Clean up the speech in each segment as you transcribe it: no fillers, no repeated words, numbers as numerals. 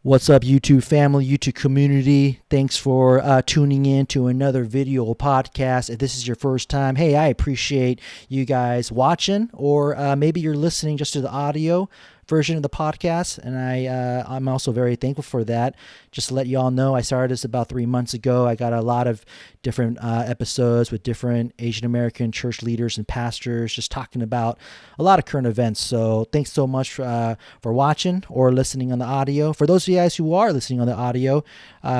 What's up, YouTube family, YouTube community? Thanks for tuning in to another video podcast. If this is your first time, hey, I appreciate you guys watching, or maybe you're listening just to the audio version of the podcast, and I'm also very thankful for that. Just to let you all know, I started this about 3 months ago. I got a lot of different episodes with different Asian American church leaders and pastors, just talking about a lot of current events. So thanks so much for watching or listening on the audio. For those of you guys who are listening on the audio,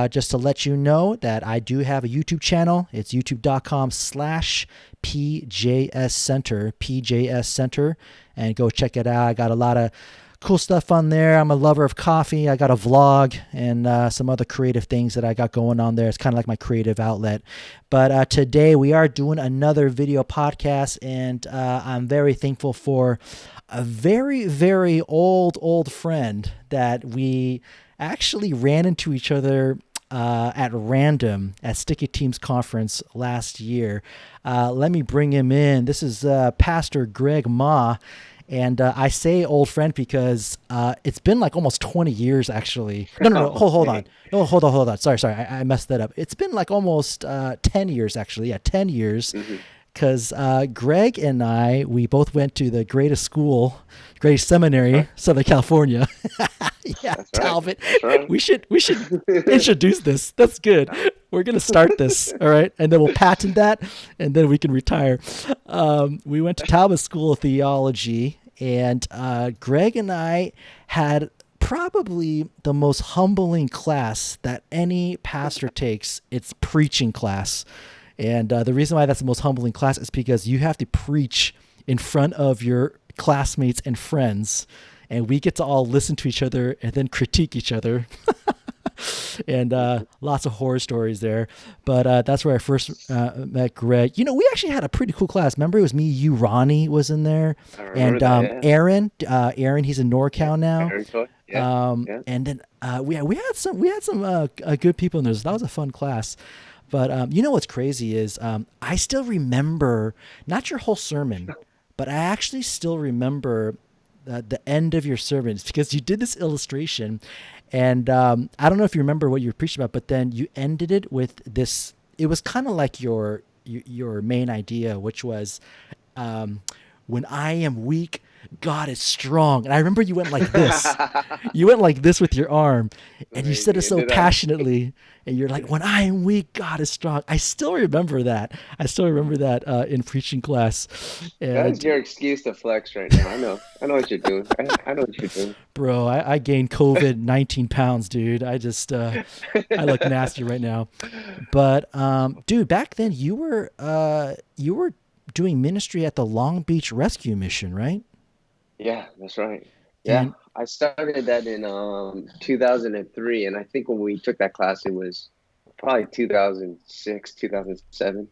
just to let you know that I do have a YouTube channel. It's youtube.com/PJS Center, and go check it out. I got a lot of cool stuff on there. I'm a lover of coffee. I got a vlog and some other creative things that I got going on there. It's kind of like my creative outlet. But today we are doing another video podcast, and I'm very thankful for a very, very old friend that we actually ran into each other at random at Sticky Teams Conference last year. Let me bring him in. This is Pastor Greg Mah. And I say old friend because it's been like almost 20 years, actually. No. Hold on. No, hold on. Sorry. I messed that up. It's been like almost 10 years, actually. Yeah, 10 years. Because Greg and we both went to the greatest seminary, Southern California. Yeah, That's Talbot. That's right. We should introduce this. That's good. We're gonna start this, all right, and then we'll patent that, and then we can retire. We went to Talbot School of Theology, and Greg and I had probably the most humbling class that any pastor takes. It's preaching class. And the reason why that's the most humbling class is because you have to preach in front of your classmates and friends, and we get to all listen to each other and then critique each other. And lots of horror stories there. But that's where I first met Greg. You know, we actually had a pretty cool class. Remember, it was me, you, Ronnie was in there, I and remember that, yeah. Aaron, he's in NorCal now. Aaron Toy. Yeah. And then we had some good people in there. So that was a fun class. But you know what's crazy is I still remember, not your whole sermon, but I actually still remember the end of your sermon, because you did this illustration. And I don't know if you remember what you were preaching about, but then you ended it with this. It was kind of like your main idea, which was when I am weak, God is strong. And I remember you went like this. You went like this with your arm, and you said it so passionately. And you're like, when I am weak, God is strong. I still remember that. In preaching class. And That is your excuse to flex right now. I know what you're doing. I know what you're doing. bro, I gained COVID 19 pounds, dude. I just I look nasty right now. But dude, back then you were doing ministry at the Long Beach Rescue Mission, right? Yeah, that's right. Yeah, And I started that in 2003, and I think when we took that class, it was probably 2006, 2007.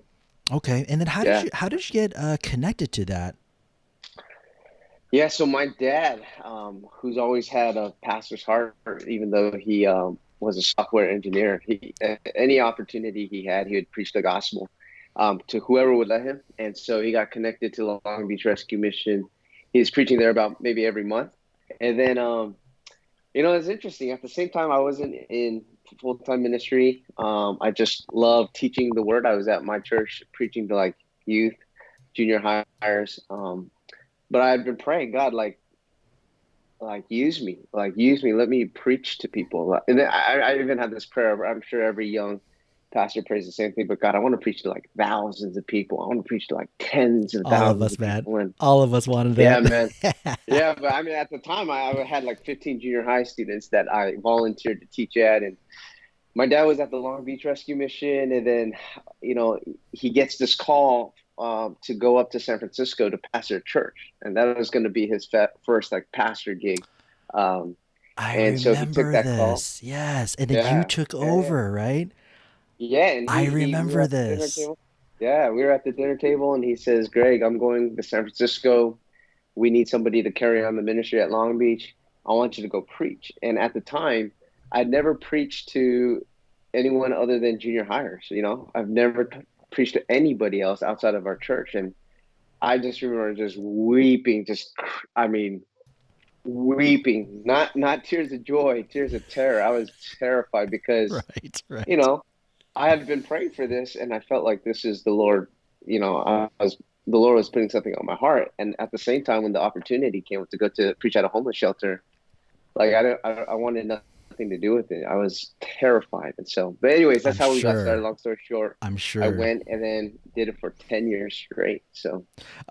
okay, and then Yeah. how did you get connected to that? Yeah, so my dad, who's always had a pastor's heart, even though he was a software engineer, any opportunity he had, he would preach the gospel to whoever would let him. And so he got connected to the Long Beach Rescue Mission. He was preaching there about maybe every month. And then, it's interesting. At the same time, I wasn't in full-time ministry. I just loved teaching the word. I was at my church preaching to like youth, junior hires. But I've been praying, God, use me, let me preach to people. And then I even had this prayer. I'm sure every young pastor prays the same thing, but God, I want to preach to like thousands of people. I want to preach to like tens of All of thousands us, of man. people. And All of us wanted yeah, that. man. Yeah, but I mean, at the time, I had like 15 junior high students that I volunteered to teach at. And my dad was at the Long Beach Rescue Mission. And then, he gets this call to go up to San Francisco to pastor a church. And that was going to be his first like pastor gig. I And so he took remember that call. this. Yes, and then you Yeah, took yeah. over, right? Yeah, and I we were remember at the dinner this. table. Yeah, we were at the dinner table, and he says, "Greg, I'm going to San Francisco. We need somebody to carry on the ministry at Long Beach. I want you to go preach." And at the time, I'd never preached to anyone other than junior hires. I've never preached to anybody else outside of our church, and I just remember just weeping. I mean, weeping, not tears of joy, tears of terror. I was terrified because, Right, you right. know, I had been praying for this, and I felt like this is the Lord. The Lord was putting something on my heart, and at the same time, when the opportunity came to go to preach at a homeless shelter, like I wanted nothing to do with it. I was terrified, and so. But anyways, that's I'm how we got started. sure. Long story short, I'm I sure. went and then did it for 10 years straight. So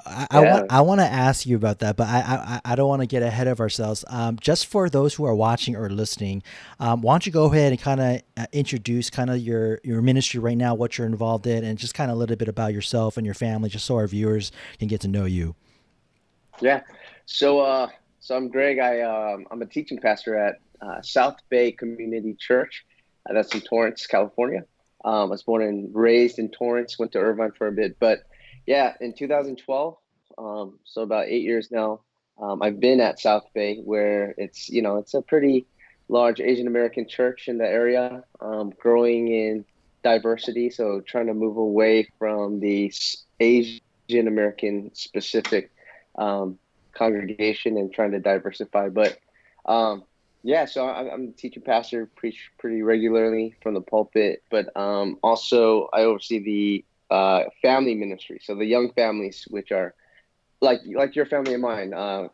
I yeah, want to ask you about that, but I don't want to get ahead of ourselves. Just for those who are watching or listening, why don't you go ahead and kind of introduce kind of your ministry right now, what you're involved in, and just kind of a little bit about yourself and your family, just so our viewers can get to know you. yeah. So so I'm Greg. I'm a teaching pastor at South Bay Community Church. That's in Torrance, California. I was born and raised in Torrance. Went to Irvine for a bit, but yeah, in 2012, so about 8 years now, I've been at South Bay, where it's a pretty large Asian American church in the area, growing in diversity. So trying to move away from the Asian American specific um, congregation and trying to diversify. But um, yeah, so I'm a teaching pastor, preach pretty regularly from the pulpit, but also I oversee the family ministry. So the young families, which are like your family and mine,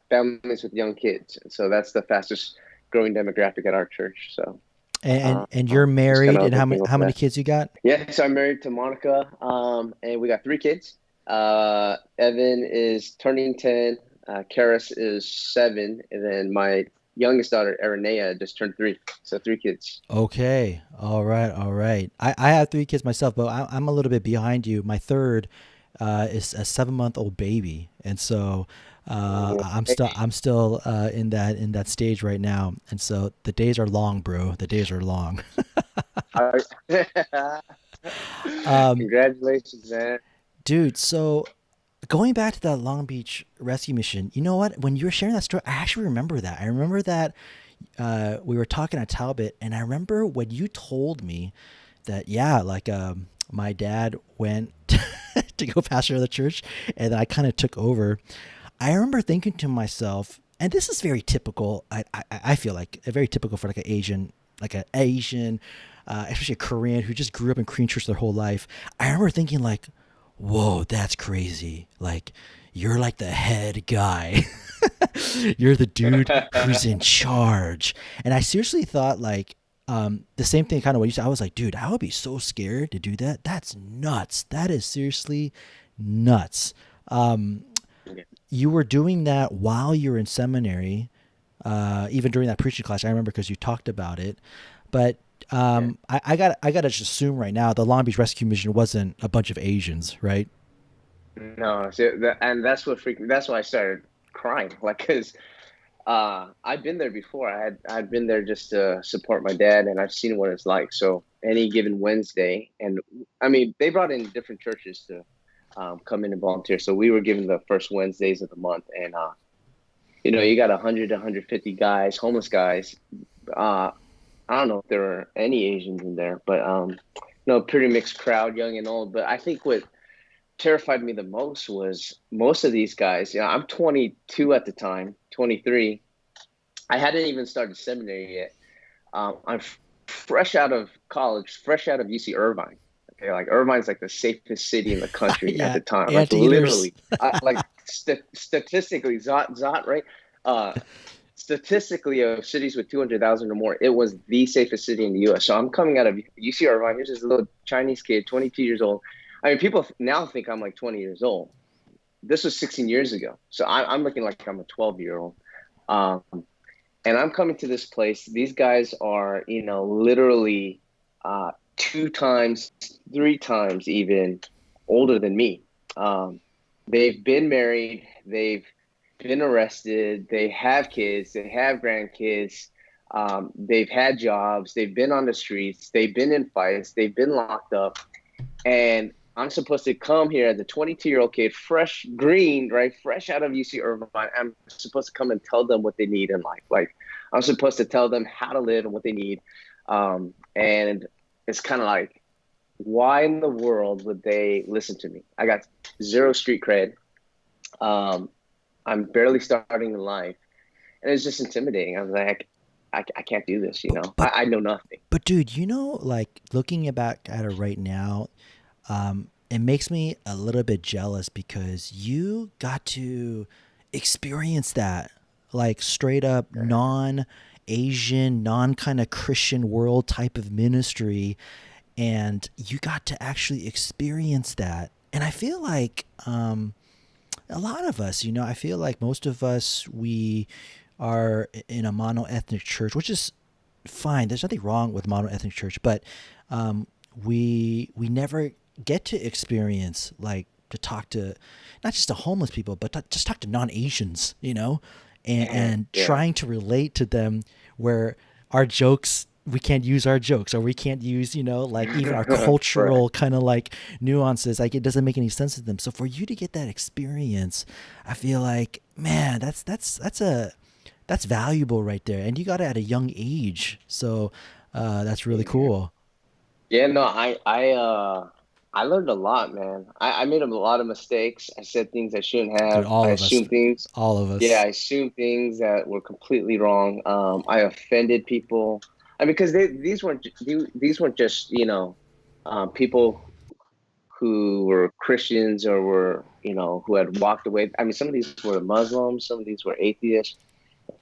families with young kids. So that's the fastest growing demographic at our church. So And you're just kind married, of and looking how over many that. kids you got? Yes, I'm married to Monica, and we got three kids. Evan is turning 10, Karis is 7, and then my youngest daughter, Aranea, just turned 3. So three kids. Okay, all right, all right. I have three kids myself, but I'm a little bit behind you. My third is a 7 month old baby, and so I'm still in that stage right now, and so the days are long, bro. The days are long. Uh, um, Congratulations, man. Dude, so going back to that Long Beach rescue mission, you know what? When you were sharing that story, I actually remember that. I remember that we were talking at Talbot, and I remember when you told me that, yeah, like my dad went to go pastor the church, and I kind of took over. I remember thinking to myself, and this is very typical. I feel like very typical for like an Asian, especially a Korean who just grew up in Korean church their whole life. I remember thinking like, whoa, that's crazy. Like, you're like the head guy. You're the dude who's in charge. And I seriously thought like the same thing kind of what you said. I was like, dude, I would be so scared to do that. That's nuts. That is seriously nuts. Um, you were doing that while you were in seminary, even during that preaching class. I remember because you talked about it. But Yeah. I got to just assume right now the Long Beach Rescue Mission wasn't a bunch of Asians, right? No, and that's what freaked me. That's why I started crying, like, because I've been there before. I'd been there just to support my dad, and I've seen what it's like. So any given Wednesday, and I mean, they brought in different churches to come in and volunteer. So we were given the first Wednesdays of the month, and you got 100 to 150 guys, homeless guys. Uh, I don't know if there were any Asians in there, but no, pretty mixed crowd, young and old. But I think what terrified me the most was most of these guys. I'm 22 at the time, 23. I hadn't even started seminary yet. I'm fresh out of college, fresh out of UC Irvine. Okay, like Irvine's like the safest city in the country at Yeah, the time. Like anteaters. literally, like statistically, Zot, right? Uh, Statistically, of cities with 200,000 or more, it was the safest city in the U.S. So I'm coming out of UC Irvine. Here's this little Chinese kid, 22 years old. I mean, people now think I'm like 20 years old. This was 16 years ago. So I'm looking like I'm a 12-year-old. Um, and I'm coming to this place. These guys are, literally two times, three times even older than me. Um, they've been married. They've been arrested. They have kids. They have grandkids. They've had jobs. They've been on the streets. They've been in fights. They've been locked up. And I'm supposed to come here as a 22-year-old kid, fresh green, right, fresh out of UC Irvine. I'm supposed to come and tell them what they need in life. Like I'm supposed to tell them how to live and what they need. And it's kind of like, why in the world would they listen to me? I got zero street cred. Um, I'm barely starting in life, and it's just intimidating. I was like, I can't do this, you But know. but I know nothing. but dude, like looking back at it right now, it makes me a little bit jealous because you got to experience that, like straight up non Asian, non kind of Christian world type of ministry, and you got to actually experience that. And I feel like a lot of us, I feel like most of us, we are in a mono-ethnic church, which is fine. There's nothing wrong with mono-ethnic church, but um, we never get to experience, like, to talk to not just to homeless people, but just talk to non-Asians, and Yeah, yeah, trying to relate to them, where our jokes, we can't use our jokes, or we can't use, like even our right. cultural kind of like nuances. Like, it doesn't make any sense to them. So for you to get that experience, I feel like, man, that's valuable right there, and you got it at a young age. So that's really Yeah. cool. Yeah, no, I learned a lot, man. I made a lot of mistakes. I said things I shouldn't Dude, have. all I of us, assumed things. all of Yeah, us. I assumed things that were completely wrong. I offended people. I mean, because these weren't just, people who were Christians or were, who had walked away. I mean, some of these were Muslims, some of these were atheists.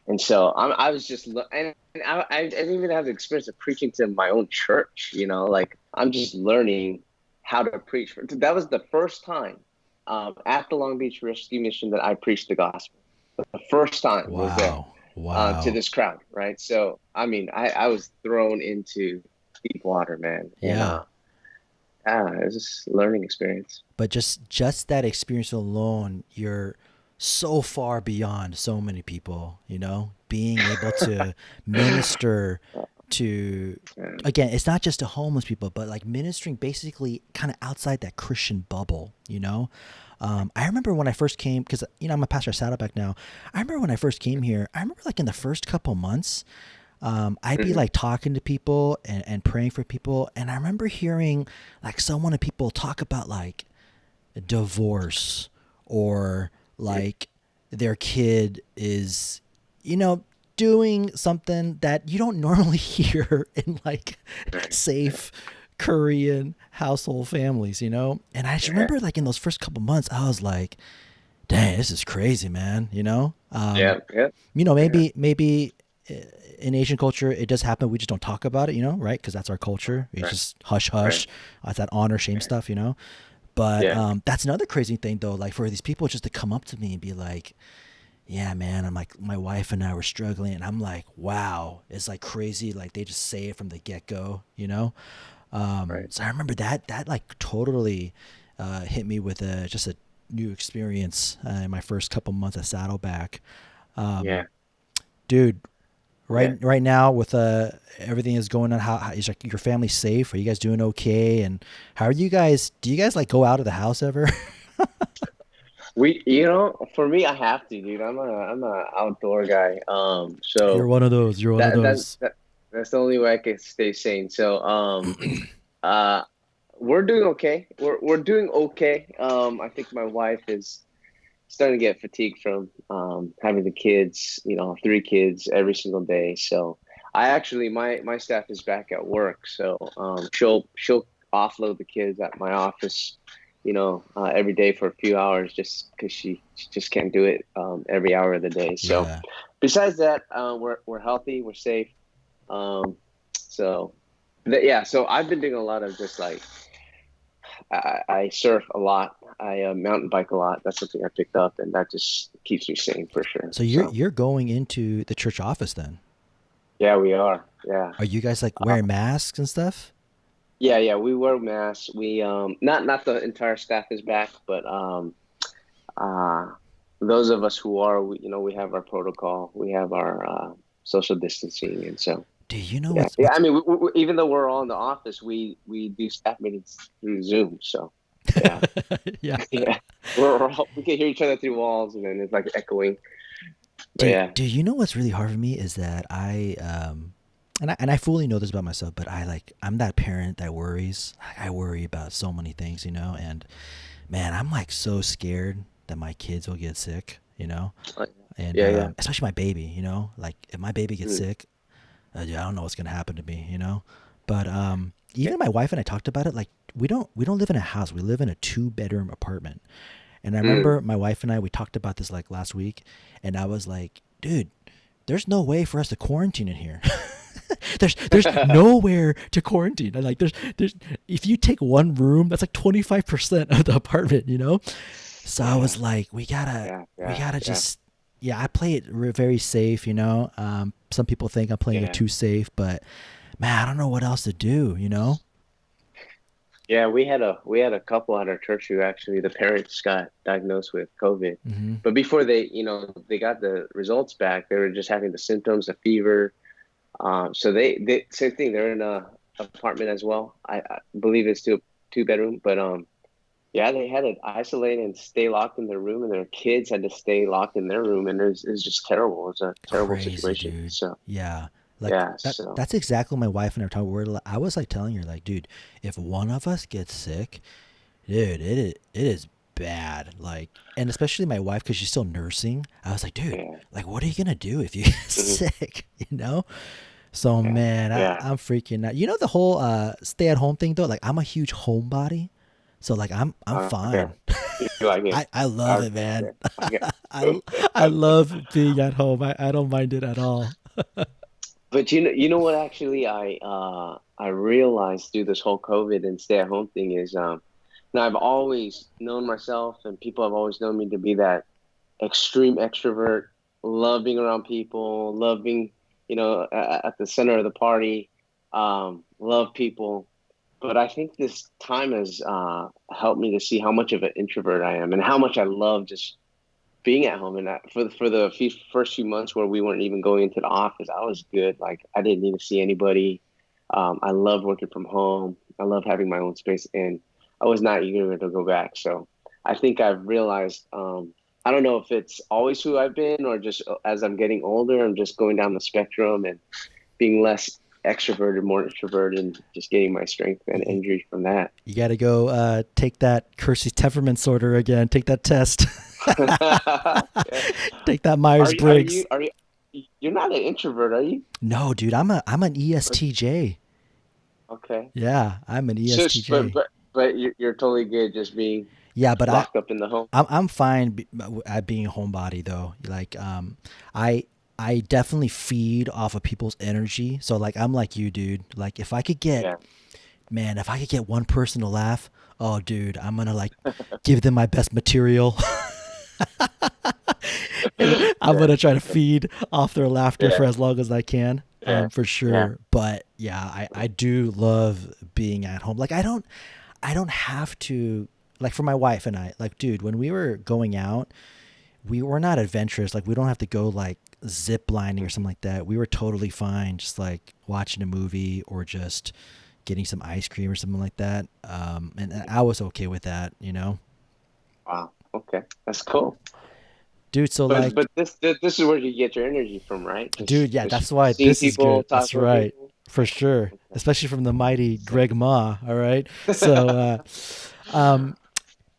And so I was just, and I didn't even have the experience of preaching to my own church, like I'm just learning how to preach. That was the first time at the Long Beach Rescue Mission that I preached the gospel. The first time was there Wow, to wow. this crowd, right? So, I mean, I was thrown into deep water, man. And Yeah. it was just a learning experience. But just that experience alone, you're so far beyond so many people, being able to minister to, Yeah. again, it's not just to homeless people, but like ministering basically kind of outside that Christian bubble. I remember when I first came, because I'm a pastor at Saddleback now. I remember when I first came here, I remember like in the first couple months, I'd be Mhm. like talking to people and praying for people, and I remember hearing like someone of people talk about like divorce, or like their kid is, you know, doing something that you don't normally hear in like Right. safe Korean household families. And I just Yeah. remember like in those first couple months, I was like, dang, this is crazy, man. Yeah. Yeah. Yeah. Maybe in Asian culture it does happen. We just don't talk about it, right? Because that's our culture. It's Right. just hush Right. hush. It's that honor shame Right. stuff. But Yeah. that's another crazy thing though. Like for these people just to come up to me and be like, "Yeah, man," I'm like, "My wife and I were struggling," and I'm like, "Wow, it's like crazy." Like they just say it from the get go. Right. So I remember that like totally hit me with just a new experience in my first couple months at Saddleback. Um, Yeah. Dude, Yeah. right now with everything is going on, how is like your family safe? Are you guys doing okay? And how are you guys? Do you guys like go out of the house ever? For me, I have to, dude. I'm a outdoor guy. You're So one of those. You're one of that that those. that that's the only way I can stay sane. So, uh, we're doing okay. We're doing okay. I think my wife is starting to get fatigued from having the kids. Three kids every single day. So, I actually my staff is back at work. So, she'll offload the kids at my office, every day for a few hours just because she just can't do it every hour of the day. So Yeah. besides that, we're healthy, we're safe. So yeah, so I've been doing a lot of just like I surf a lot, I mountain bike a lot. That's something I picked up, and that just keeps me sane for sure. So you're So you're going into the church office then? yeah, we are. Yeah. Are you guys like Uh, wearing masks and stuff? yeah, yeah, we wear masks. We not the entire staff is back, but uh those of us who are, we have our protocol, we have our social distancing, and so Do you know yeah, what's yeah. what's I mean, even though we're all in the office, we do staff meetings through Zoom. So yeah, Yeah. yeah, we can hear each other through walls, and then it's like echoing. But Do yeah, do you know what's really hard for me is that I fully know this about myself, but I'm that parent that worries. I worry about so many things, and man, I'm like so scared that my kids will get sick. And Yeah, yeah. especially my baby, like if my baby gets Mm. sick, yeah, I don't know what's gonna happen to me. But Yeah. even my wife and I talked about it. Like we don't live in a house. We live in a 2 bedroom apartment. And I Mm. remember my wife and I, we talked about this like last week, and I was like, dude, there's no way for us to quarantine in here. there's nowhere to quarantine. And like there's if you take one room, that's like 25% of the apartment. So I Yeah, was like, we gotta yeah, we yeah, gotta yeah, just yeah, I play it very safe. Some people think I'm playing it yeah. too safe, but man, I don't know what else to do. Yeah, we had a couple at our church who actually the parents got diagnosed with COVID. Hmm. But before they got the results back, they were just having the symptoms, a fever. So they same thing. They're in a apartment as well. I believe it's two bedroom, but yeah, they had to isolate and stay locked in their room, and their kids had to stay locked in their room, and it was just terrible. It was a terrible Crazy, situation. dude. So Yeah. Like yeah, that so that's exactly what my wife and I were talking. I was like telling her like, dude, if one of us gets sick, dude, it is bad. Like, and especially my wife because she's still nursing. I was like, dude, yeah, like, what are you gonna do if you get mhm, sick? So yeah, man, yeah. I'm freaking out. You know the whole stay at home thing though. Like, I'm a huge homebody, so like I'm Okay, fine. you like it? I love it, man. Okay, okay. I I love being at home. I don't mind it at all. But you know what? Actually, I realized through this whole COVID and stay at home thing is now I've always known myself, and people have always known me to be that extreme extrovert, love being around people, love being at the center of the party, love people. But I think this time has helped me to see how much of an introvert I am and how much I love just being at home. And for the first few months where we weren't even going into the office, I was good. Like I didn't need to see anybody. I loved working from home. I loved having my own space, and I was not eager to go back. So I think I've realized. I don't know if it's always who I've been, or just as I'm getting older, I'm just going down the spectrum and being less extroverted, more introverted, and just getting my strength and You, injury from that. you got to go take that Kersey's temperament sorter again. Take that test. Yeah. Take that Are Myers you? Are Briggs. you? Are you? You're not an introvert, are you? No, dude, I'm an ESTJ. Okay. Yeah, I'm an Just, but ESTJ. but but you're totally good just being Yeah, but locked up in the home. I'm fine at being a homebody though. Like I I definitely feed off of people's energy. So like I'm like you, dude. Like Yeah. if I could get one person to laugh, oh dude, I'm gonna like give them my best material. And I'm Yeah. gonna try to feed off their laughter for Yeah. as long as I can, Yeah. for Yeah. sure. But yeah, I do love being at home. Like I don't have to, like for my wife and I, like dude, when we were going out, we were not adventurous. Like we don't have to go like zip lining or something like that. We were totally fine, just like watching a movie or just getting some ice cream or something like that. And I was okay with that. Wow. Okay. That's cool. Dude. So But like, this is where you get your energy from, right? dude, yeah, Just that's why seeing this is people, good. That's talking with right. people. For sure. Okay. Especially from the mighty So, Greg Mah. All right. So, um,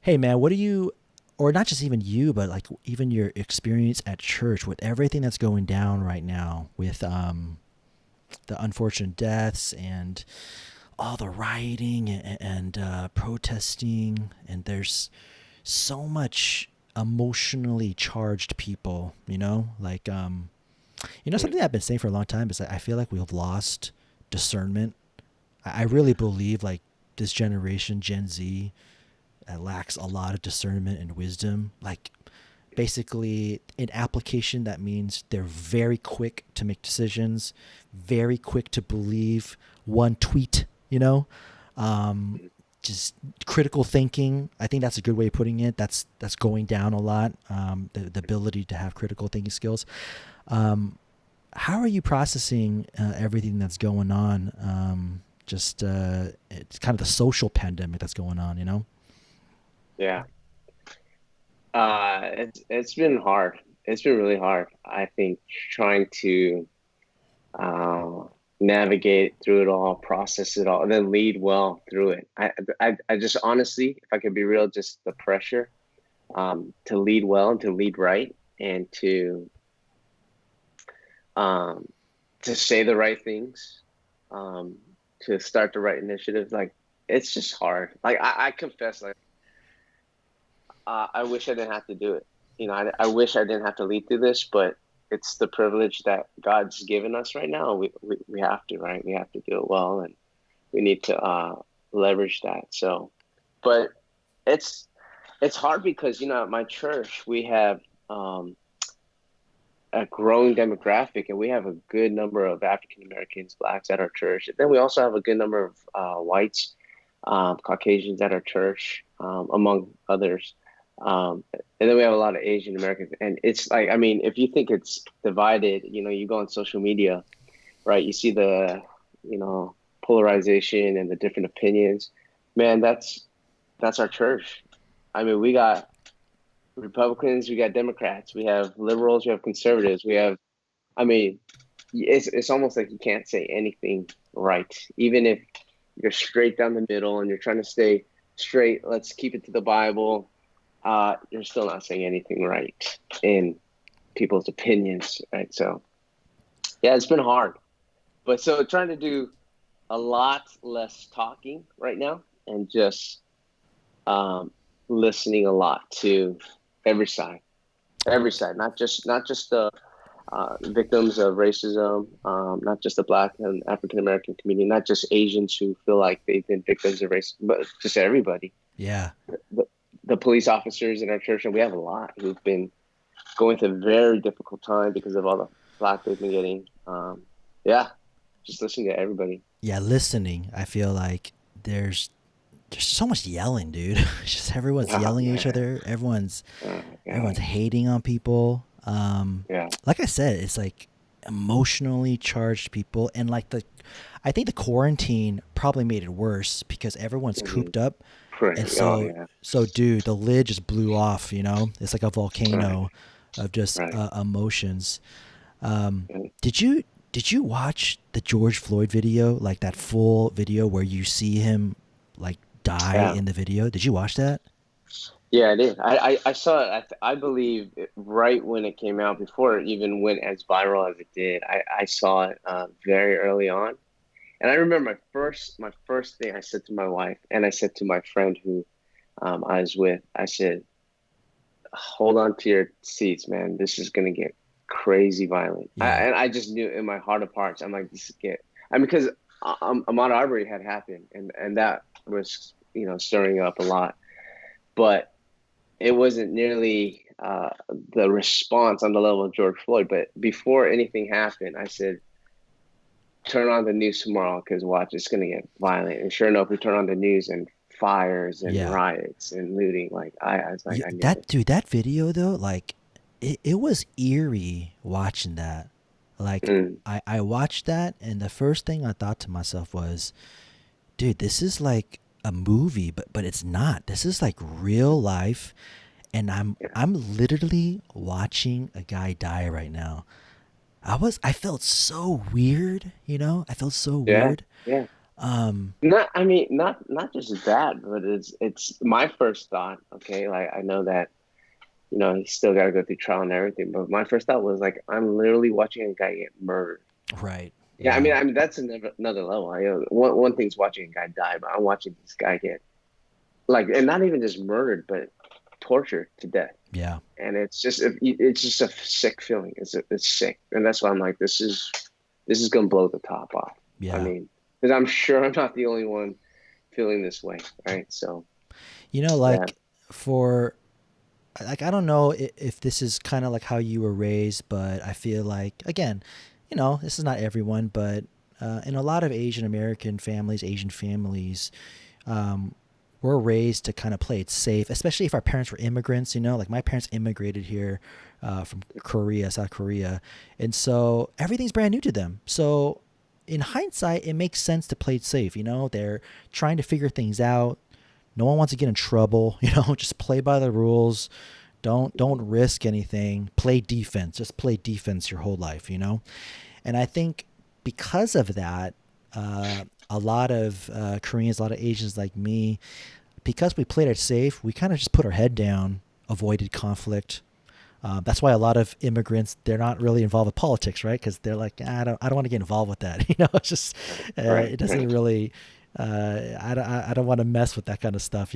hey man, what do you, or not just even you, but like even your experience at church with everything that's going down right now with the unfortunate deaths and all the rioting and protesting, and there's so much emotionally charged people, like mm, something I've been saying for a long time is that I feel like we've lost discernment. I really believe like this generation, Gen Z, lacks a lot of discernment and wisdom. Like basically in application, that means they're very quick to make decisions, very quick to believe one tweet. Um, mm, just critical thinking. I think that's a good way of putting it. That's going down a lot. The ability to have critical thinking skills. Um, how are you processing everything that's going on? Just it's kind of the social pandemic that's going on. yeah. It's been hard. It's been really hard. I think trying to uh, navigate through it all, process it all, and then lead well through it. I just honestly, if I could be real, just the pressure to lead well and to lead right. and um, to say the right things, um, to start the right initiatives. Like, it's just hard. Like, I confess, like, I wish I didn't have to do it. I wish I didn't have to lead through this, but it's the privilege that God's given us right now. We have to, right? We have to do it well, and we need to leverage that. So, but it's it's hard because at my church we have a growing demographic, and we have a good number of African Americans, blacks at our church. And then we also have a good number of whites, Caucasians at our church, among others. And then we have a lot of Asian Americans. And it's like, I mean, if you think it's divided, you go on social media, right? You see the, polarization and the different opinions. Man, that's our church. I mean, we got Republicans, we got Democrats, we have liberals, we have conservatives, we have, I mean, it's almost like you can't say anything right. Even if you're straight down the middle and you're trying to stay straight, let's keep it to the Bible, you're still not saying anything right in people's opinions, right? So, yeah, it's been hard. But so trying to do a lot less talking right now and just listening a lot to every side, not just the victims of racism, not just the Black and African American community, not just Asians who feel like they've been victims of racism, but just everybody. Yeah. The police officers in our church, and we have a lot who've been going through a very difficult time because of all the flack they've been getting. Yeah, just listening to everybody. Yeah, listening. I feel like there's so much yelling, dude. It's just everyone's yelling at each other. Everyone's hating on people. Yeah. Like I said, it's like emotionally charged people, and like I think the quarantine probably made it worse because everyone's cooped up, and so dude, the lid just blew off. It's like a volcano of just emotions. Did you watch the George Floyd video, like that full video where you see him like die in the video? Did you watch that? Yeah, I did. I saw it. I believe right when it came out, before it even went as viral as it did. I saw it very early on, and I remember my first thing I said to my wife, and I said to my friend who I was with. I said, "Hold on to your seats, man. This is gonna get crazy violent." Yeah. And I just knew in my heart of hearts, I'm like, "This is get." I mean, because Ahmaud Arbery had happened, and that was stirring up a lot, but it wasn't nearly the response on the level of George Floyd. But before anything happened, I said, turn on the news tomorrow because watch, it's going to get violent. And sure enough, we turn on the news and fires and riots and looting. Like, I was like, I knew it. Dude, that video though, like it was eerie watching that. Like I watched that, and the first thing I thought to myself was, dude, this is like a movie, but it's not. This is like real life, and I'm literally watching a guy die right now. I felt so weird, I felt so weird. Yeah. Not just that, but it's my first thought. Okay, like I know that he's still got to go through trial and everything, but my first thought was like, I'm literally watching a guy get murdered. Right. Yeah, I mean that's another level. One thing's watching a guy die, but I'm watching this guy get and not even just murdered, but tortured to death. Yeah. And it's just a sick feeling. It's sick, and that's why I'm like, this is gonna blow the top off. Yeah. I mean, because I'm sure I'm not the only one feeling this way, right? So, for like, I don't know if this is kind of like how you were raised, but I feel like, again, this is not everyone, but in a lot of Asian families, we're raised to kind of play it safe, especially if our parents were immigrants, like my parents immigrated here from South Korea. And so everything's brand new to them. So in hindsight, it makes sense to play it safe. They're trying to figure things out. No one wants to get in trouble, just play by the rules. Don't risk anything. Play defense. Just play defense your whole life, And I think because of that, a lot of Koreans, a lot of Asians like me, because we played it safe, we kind of just put our head down, avoided conflict. That's why a lot of immigrants, they're not really involved with politics, right? Because they're like, I don't want to get involved with that. It's just, Right. it doesn't Right. really, I don't want to mess with that kind of stuff.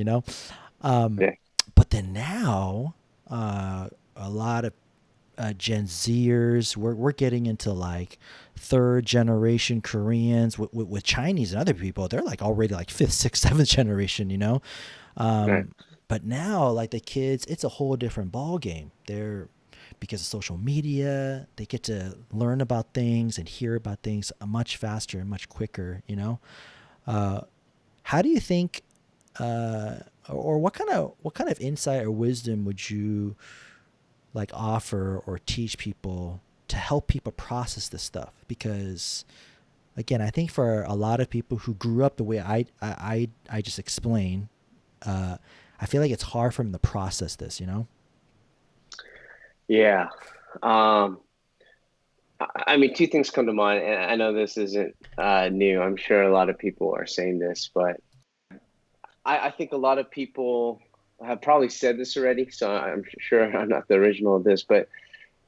Um, Yeah. but then now, a lot of Gen Zers, we're getting into like third generation Koreans with Chinese and other people. They're like already like fifth, sixth, seventh generation. Right. But now, like the kids, it's a whole different ball game. They're because of social media, they get to learn about things and hear about things much faster and much quicker. Uh, how do you think, or what kind of insight or wisdom would you like offer or teach people to help people process this stuff? Because again, I think for a lot of people who grew up the way I just explained, uh, I feel like it's hard for them to process this. Yeah. Um, I mean, two things come to mind, and I know this isn't new. I'm sure a lot of people are saying this, but I think a lot of people have probably said this already, so I'm sure I'm not the original of this, but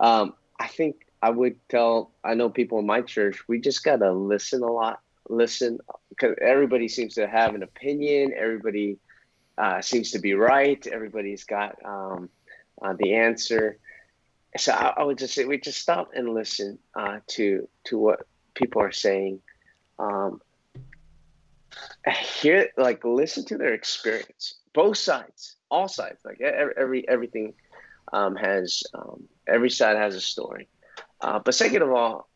I think I would tell, I know people in my church, we just got to listen a lot, listen, because everybody seems to have an opinion. Everybody seems to be right. Everybody's got the answer. So I would just say we just stop and listen to what people are saying. Um, Hear, like, listen to their experience, both sides, all sides, like everything has every side has a story. But second of all,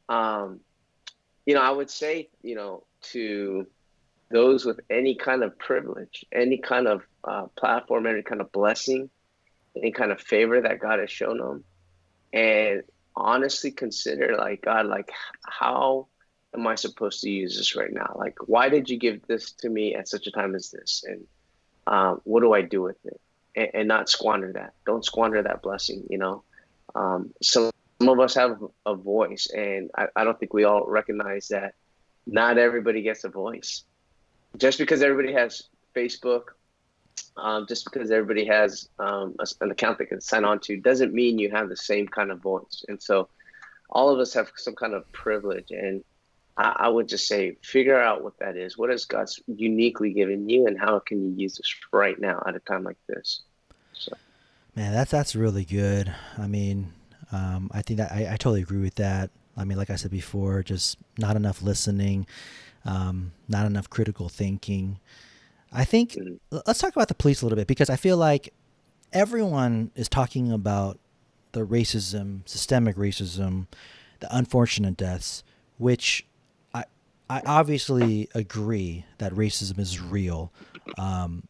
um, I would say, to those with any kind of privilege, any kind of platform, any kind of blessing, any kind of favor that God has shown them, and honestly consider, like, God, like, how am I supposed to use this right now? Like, why did you give this to me at such a time as this? And what do I do with it? And not squander that. Don't squander that blessing. Some of us have a voice, and I don't think we all recognize that not everybody gets a voice. Just because everybody has Facebook, just because everybody has an account they can sign on to, doesn't mean you have the same kind of voice. And so all of us have some kind of privilege. And I would just say, figure out what that is. What has God's uniquely given you, and how can you use this right now at a time like this? So, Man, that's really good. I mean, I think that I totally agree with that. I mean, like I said before, just not enough listening, not enough critical thinking. I think mm, let's talk about the police a little bit because I feel like everyone is talking about the racism, systemic racism, the unfortunate deaths, which I I obviously agree that racism is real. Um,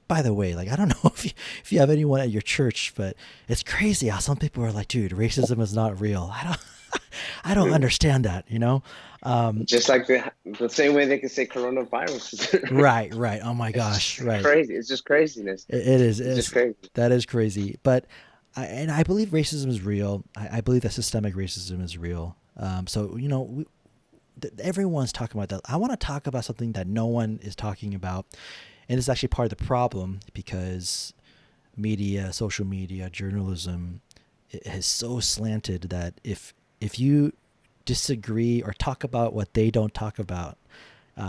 by the way, like I don't know if you have anyone at your church, but it's crazy how some people are like, dude, racism is not real. I don't mm. understand that. Um, Just like the same way they can say coronavirus is right, right. Oh my it's gosh, just right. crazy. It's just craziness. It is. It's just It's, crazy. that is crazy. But and I believe racism is real. I believe that systemic racism is real. So everyone's talking about that. I want to talk about something that no one is talking about, and it's actually part of the problem because media, social media, journalism is so slanted that if you disagree or talk about what they don't talk about,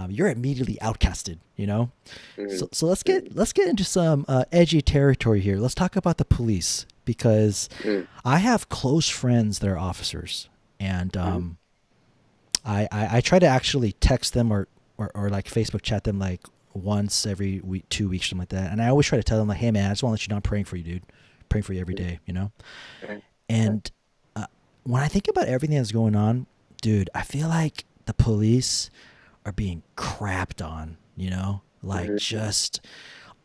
you're immediately outcasted. Mm, So let's mm, get into some edgy territory here. Let's talk about the police because mm, I have close friends that are officers, and mm, I try to actually text them or like Facebook chat them like once every week, 2 weeks, something like that. And I always try to tell them like, hey man, I just want to let you know I'm praying for you, dude. Praying for you every mm, day. right, right. And when I think about everything that's going on, dude, I feel like the police are being crapped on. Like Mhm, just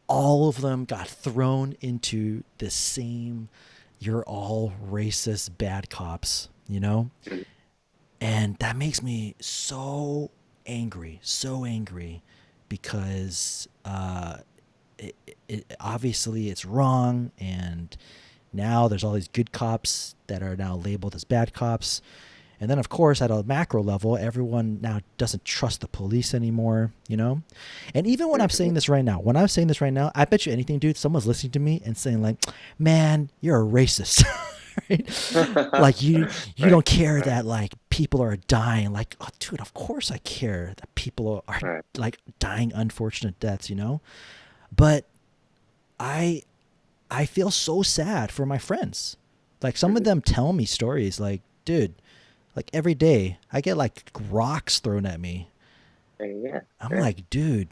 all of them got thrown into the same you're all racist bad cops. mm, And that makes me so angry because obviously it's wrong and now there's all these good cops that are now labeled as bad cops And then, of course, at a macro level, everyone now doesn't trust the police anymore, you know? And even when I'm saying this right now, I bet you anything, dude, someone's listening to me and saying like, man, you're a racist. Right? Like you Right. don't care Right. that like people are dying. Like, oh, dude, of course I care that people are Right. like dying unfortunate deaths, you know? But I feel so sad for my friends. Like some of them tell me stories like, dude, like every day I get like rocks thrown at me. Yeah. I'm Yeah. like, dude,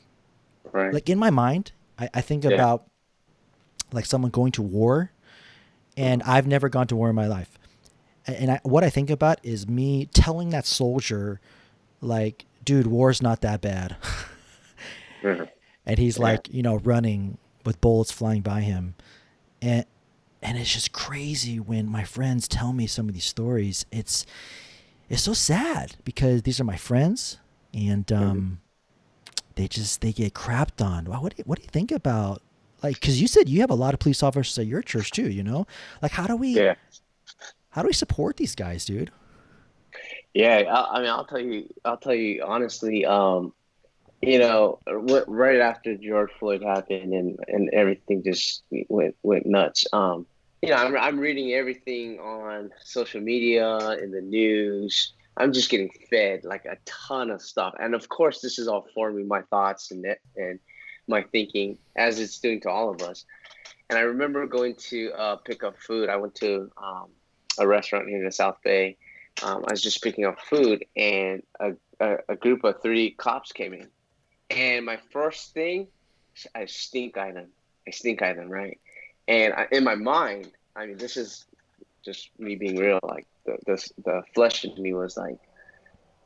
Right. like in my mind, I think Yeah. about like someone going to war, and I've never gone to war in my life. And what I think about is me telling that soldier, like, dude, war's not that bad. Mhm. And he's Yeah. like, you know, running with bullets flying by him. And it's just crazy when my friends tell me some of these stories. It's so sad because these are my friends, and they get crapped on. Wow, what do you think about, like, because you said you have a lot of police officers at your church too, you know? Like, Yeah. how do we support these guys, dude? Yeah. I mean, I'll tell you honestly. Right after George Floyd happened and everything just went nuts. I'm reading everything on social media, in the news. I'm just getting fed like a ton of stuff, and of course, this is all forming my thoughts and my thinking as it's doing to all of us. And I remember going to pick up food. I went to a restaurant here in the South Bay. I was just picking up food, and a group of three cops came in. And my first thing, I stink eye them. Right? And in my mind, I mean, this is just me being real. Like the flesh in me was like,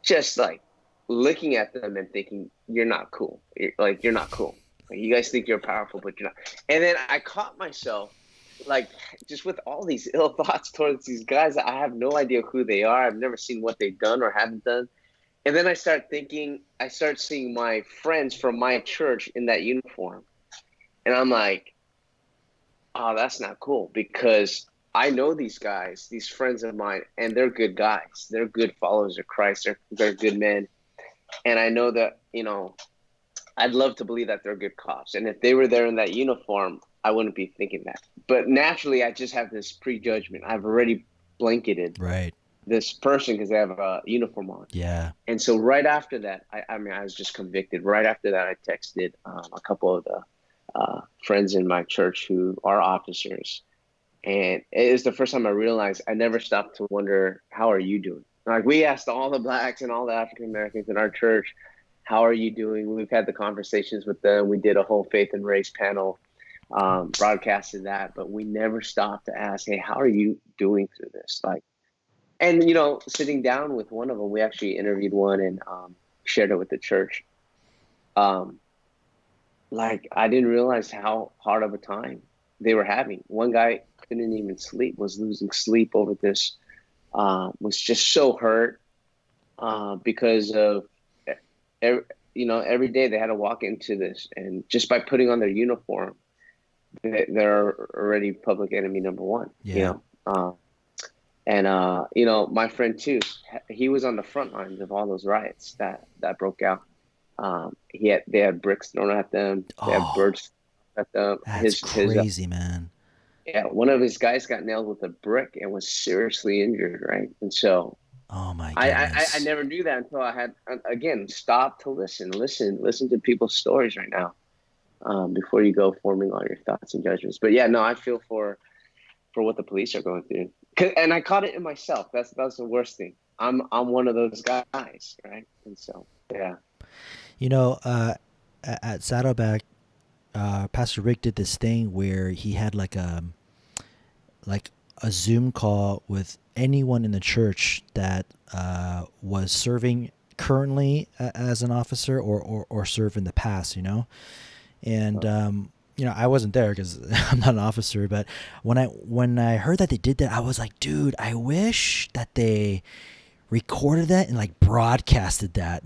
just like looking at them and thinking, you're not cool. You're not cool. Like, you guys think you're powerful, but you're not. And then I caught myself like just with all these ill thoughts towards these guys. I have no idea who they are. I've never seen what they've done or haven't done. And then I start seeing my friends from my church in that uniform. And I'm like, oh, that's not cool, because I know these guys, these friends of mine, and they're good guys. They're good followers of Christ. They're good men. And I know that, I'd love to believe that they're good cops. And if they were there in that uniform, I wouldn't be thinking that. But naturally, I just have this prejudgment. I've already blanketed Right. this person because they have a uniform on. Yeah. And so right after that, I was just convicted. Right after that, I texted a couple of the friends in my church who are officers. And it was the first time I realized I never stopped to wonder, how are you doing? Like, we asked all the blacks and all the African Americans in our church, how are you doing? We've had the conversations with them. We did a whole faith and race panel, broadcasted that, but we never stopped to ask, hey, how are you doing through this? Like, and, sitting down with one of them, we actually interviewed one and shared it with the church. Like, I didn't realize how hard of a time they were having. One guy couldn't even sleep, was losing sleep over this, was just so hurt because of, every day they had to walk into this. And just by putting on their uniform, they're already public enemy number one, Yeah. And my friend too, he was on the front lines of all those riots that broke out. They had bricks thrown at them. They had Oh, birds at them. that's crazy, man. Yeah, one of his guys got nailed with a brick and was seriously injured, right? And so Oh my I goodness. never knew that until I had, again, stop to listen to people's stories right now, before you go forming all your thoughts and judgments. But yeah, no, I feel for what the police are going through. And I caught it in myself. That's the worst thing. I'm one of those guys, right? And so, yeah. You know, at Saddleback, Pastor Rick did this thing where he had like a Zoom call with anyone in the church that was serving currently as an officer or served in the past, you know? And I wasn't there because I'm not an officer. But when I heard that they did that, I was like, dude, I wish that they recorded that and like broadcasted that.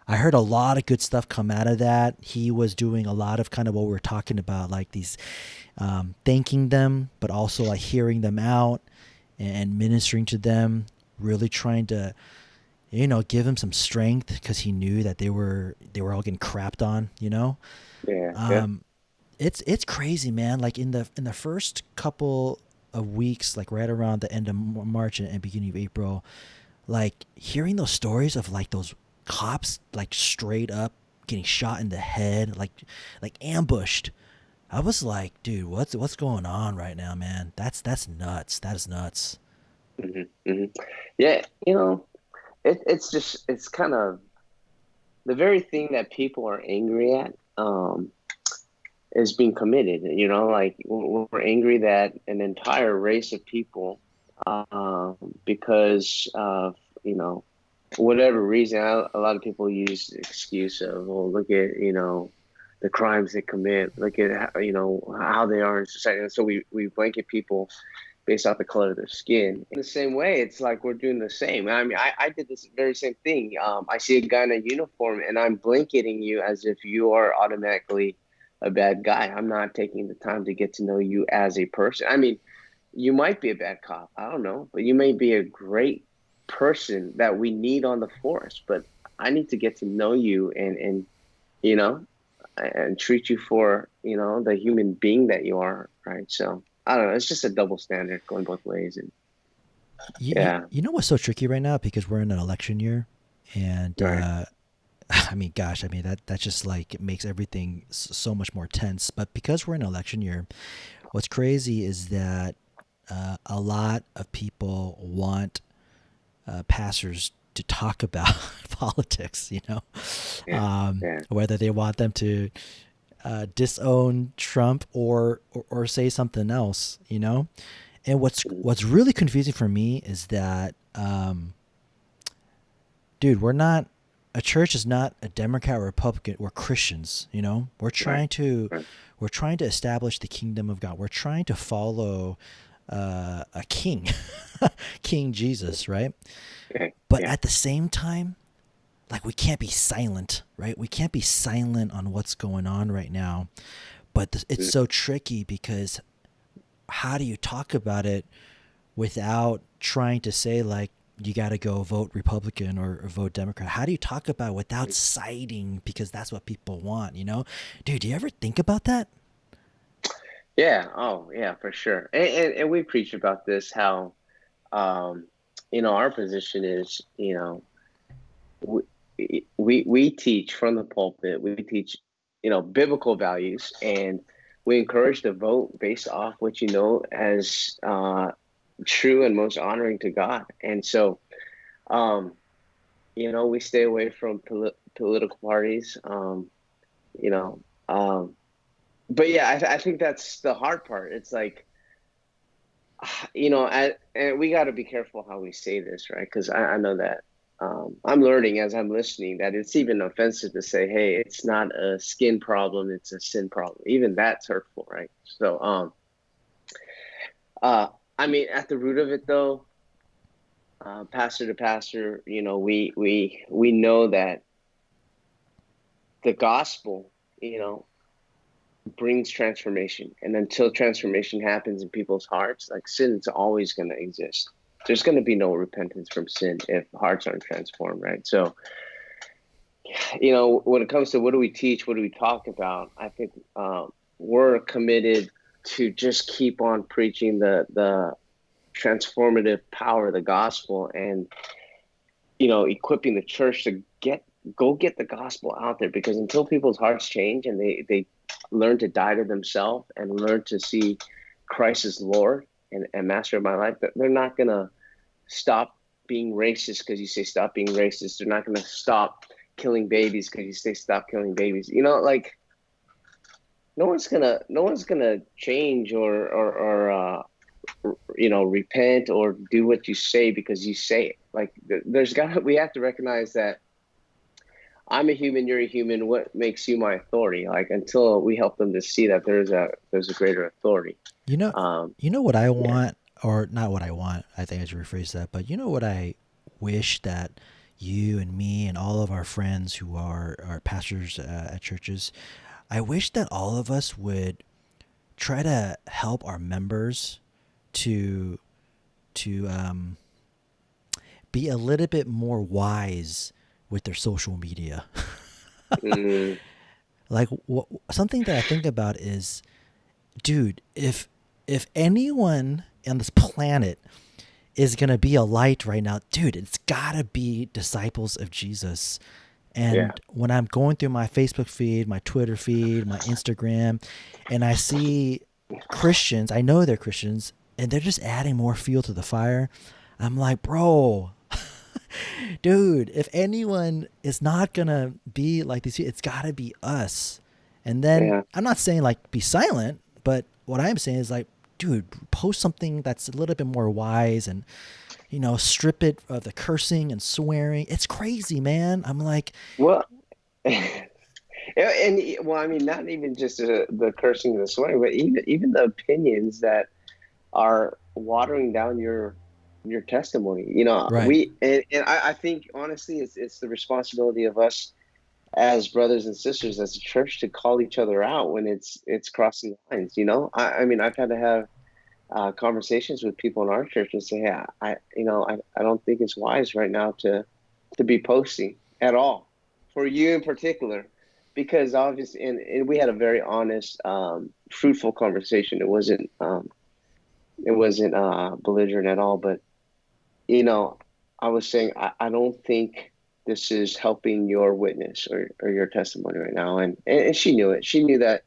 I heard a lot of good stuff come out of that. He was doing a lot of kind of what we were talking about, like these thanking them, but also like hearing them out and ministering to them. really trying to, give him some strength because he knew that they were all getting crapped on. Yeah. Yeah. Um, it's crazy, man. Like in the first couple of weeks, like right around the end of March and beginning of April, like hearing those stories of like those cops like straight up getting shot in the head, like ambushed. I was like, dude, what's going on right now, man? That's nuts. That is nuts. Hmm. Hmm. Yeah. It's just, it's kind of the very thing that people are angry at. Is being committed. Like we're angry that an entire race of people, because of whatever reason, a lot of people use the excuse of, well, look at the crimes they commit, look at how they are in society, and so we blanket people based off the color of their skin. In the same way, it's like we're doing the same. I mean, I did this very same thing. I see a guy in a uniform, and I'm blanketing you as if you are automatically a bad guy. I'm not taking the time to get to know you as a person. I mean, you might be a bad cop. I don't know, but you may be a great person that we need on the force. But I need to get to know you and you know and treat you for the human being that you are, right? So I don't know. It's just a double standard going both ways, and You, you, yeah, you know what's so tricky right now because we're in an election year, and right. I mean, gosh, I mean that just like it makes everything so much more tense. But because we're in an election year, what's crazy is that a lot of people want pastors to talk about politics. Yeah, yeah. Whether they want them to disown Trump or say something else. And what's really confusing for me is that, dude, a church is not a Democrat or Republican. We're Christians. We're Right, trying to right. we're trying to establish the kingdom of God. We're trying to follow a king, King Jesus, right? Yeah, But yeah. at the same time, like we can't be silent, right? We can't be silent on what's going on right now. But it's Mm. so tricky because how do you talk about it without trying to say like you got to go vote Republican or vote Democrat? How do you talk about it without siding because that's what people want? Dude, do you ever think about that? Yeah. Oh, yeah, for sure. And we preach about this, how um, our position is, we teach from the pulpit. We teach, biblical values, and we encourage to vote based off what as true and most honoring to God. And so, um, we stay away from political parties. You know, um, but yeah, I think that's the hard part. It's like, and we got to be careful how we say this, right? Because I know that I'm learning as I'm listening that it's even offensive to say, "Hey, it's not a skin problem; it's a sin problem." Even that's hurtful, right? So, uh, I mean, at the root of it, though, pastor to pastor, we know that the gospel, brings transformation. And until transformation happens in people's hearts, like, sin's always going to exist. There's going to be no repentance from sin if hearts aren't transformed, right? So, when it comes to what do we teach, what do we talk about, I think we're committed to just keep on preaching the transformative power of the gospel, and equipping the church to get the gospel out there, because until people's hearts change and they learn to die to themselves and learn to see Christ as Lord and master of my life, they're not gonna stop being racist because you say stop being racist. They're not gonna stop killing babies because you say stop killing babies. Like, no one's gonna change or repent or do what you say because you say it. Like, we have to recognize that I'm a human, you're a human. What makes you my authority? Like, until we help them to see that there's a greater authority. You know, Um, you know what I yeah. want, or not what I want. I think I should rephrase that. But you know what I wish that you and me and all of our friends who are pastors at churches, I wish that all of us would try to help our members to to be a little bit more wise with their social media. Mm, Like something that I think about is, dude, if anyone on this planet is gonna be a light right now, dude, it's gotta be disciples of Jesus. yeah. And when I'm going through my Facebook feed, my Twitter feed, my Instagram, and I see Christians, I know they're Christians, and they're just adding more fuel to the fire. I'm like, bro, dude, if anyone is not gonna be like these, it's gotta be us. And then Yeah. I'm not saying like be silent, but what I'm saying is like, dude, post something that's a little bit more wise and strip it of the cursing and swearing. It's crazy, man. I'm like, Well, and well, I mean, not even just the cursing and the swearing, but even the opinions that are watering down your testimony. right. And I think honestly, it's the responsibility of us as brothers and sisters as a church to call each other out when it's crossing lines. I mean, I've had to have conversations with people in our church and say, hey, I don't think it's wise right now to be posting at all for you in particular, because obviously, and we had a very honest, fruitful conversation. It wasn't belligerent at all, but I was saying I don't think this is helping your witness or your testimony right now, and she knew it. She knew that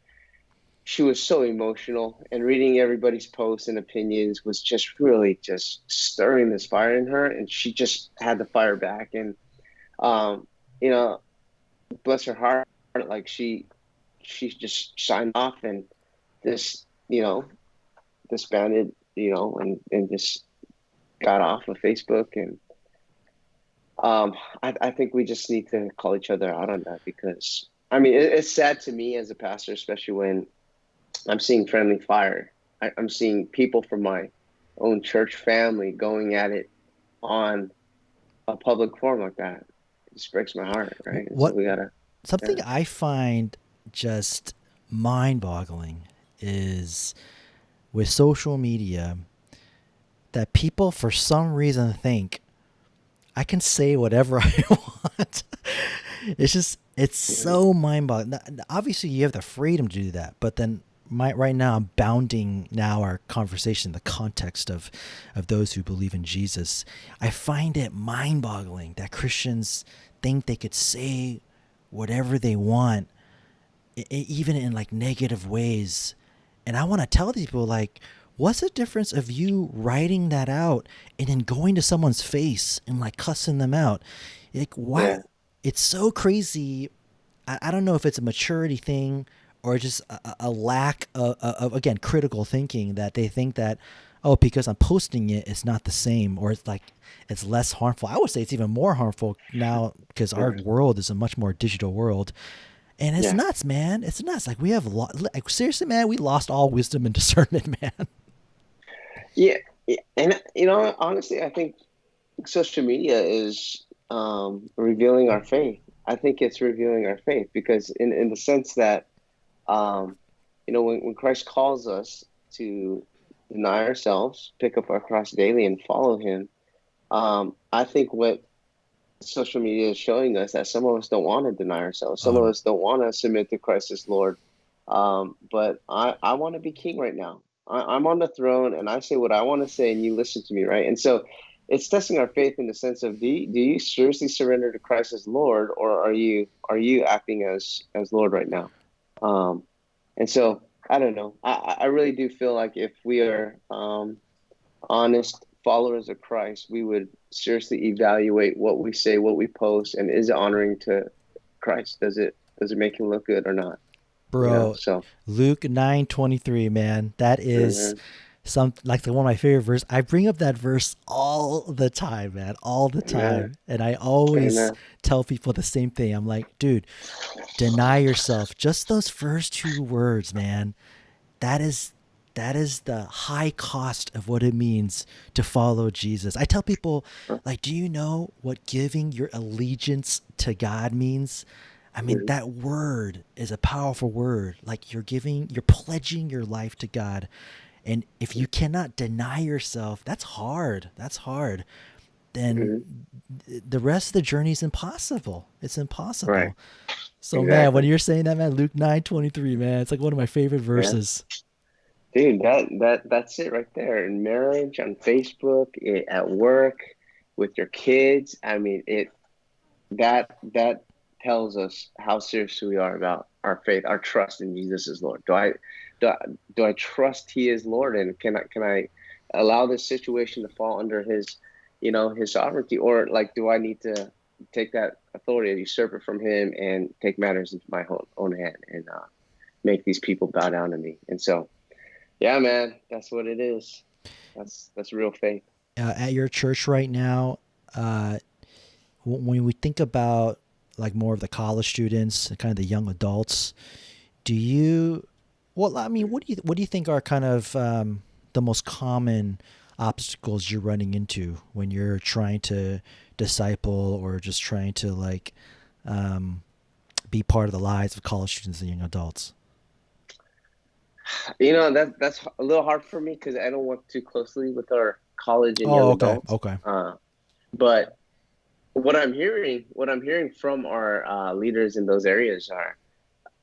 she was so emotional, and reading everybody's posts and opinions was just really just stirring this fire in her, and she just had to fire back. And um, you know, bless her heart, like she just signed off and just disbanded, and just got off of Facebook. And I think we just need to call each other out on that, because I mean it's sad to me as a pastor, especially when I'm seeing friendly fire. I'm seeing people from my own church family going at it on a public forum like that. It just breaks my heart, right? And so What we gotta, something yeah, I find just mind-boggling is with social media that people for some reason think I can say whatever I want. It's yeah, so mind-boggling. Obviously, you have the freedom to do that, but then right now I'm bounding now our conversation in the context of those who believe in Jesus. I find it mind-boggling that Christians think they could say whatever they want, even in like negative ways. And I want to tell these people, like, what's the difference of you writing that out and then going to someone's face and like cussing them out? Like, why? yeah, It's so crazy. I don't know if it's a maturity thing or just a lack of, again, critical thinking, that they think that, oh, because I'm posting it, it's not the same, or it's like it's less harmful. I would say it's even more harmful now because our yeah, world is a much more digital world. And it's yeah. nuts, man. It's nuts. Like we have, like seriously, man, we lost all wisdom and discernment, man. Yeah, yeah. And honestly, I think social media is revealing our faith. I think it's revealing our faith, because in the sense that um, when Christ calls us to deny ourselves, pick up our cross daily, and follow Him, I think what social media is showing us that some of us don't want to deny ourselves. Some of us don't want to submit to Christ as Lord. But I want to be king right now. I'm on the throne, and I say what I want to say, and you listen to me, right? And so it's testing our faith in the sense of, do you seriously surrender to Christ as Lord, or are you acting as Lord right now? Um, and so I don't know. I really do feel like if we are honest followers of Christ, we would seriously evaluate what we say, what we post, and is it honoring to Christ? Does it make him look good or not? Bro, So Luke 9:23, man. That is amen, some like one of my favorite verse. I bring up that verse all the time, man, all the amen, time. And I always amen. tell people the same thing. I'm like, dude, deny yourself. Just those first two words, man. That is that is the high cost of what it means to follow Jesus. I tell people, like, do you know what giving your allegiance to God means? I mean, Mhm. that word is a powerful word. Like you're pledging your life to God. And if you cannot deny yourself, that's hard. That's hard. then Mhm. the rest of the journey is impossible. It's Right. impossible. So man, when Exactly. you're saying that, man, Luke 9:23, man, it's like one of my favorite Yeah. verses. Dude, that's it right there. In marriage, on Facebook, at work, with your kids. I mean, that tells us how serious we are about our faith, our trust in Jesus as Lord. Do I do I trust He is Lord, and can I allow this situation to fall under His, His sovereignty, or like do I need to take that authority and usurp it from Him and take matters into my own hand and make these people bow down to me? And so, yeah, man, that's what it is. That's real faith. At your church right now, uh, when we think about like more of the college students, kind of the young adults, do you? Well, I mean, what do you think are kind of the most common obstacles you're running into when you're trying to disciple or just trying to like um, be part of the lives of college students and young adults? That's a little hard for me because I don't work too closely with our college and young Oh, okay, adults. okay. But what I'm hearing from our leaders in those areas are,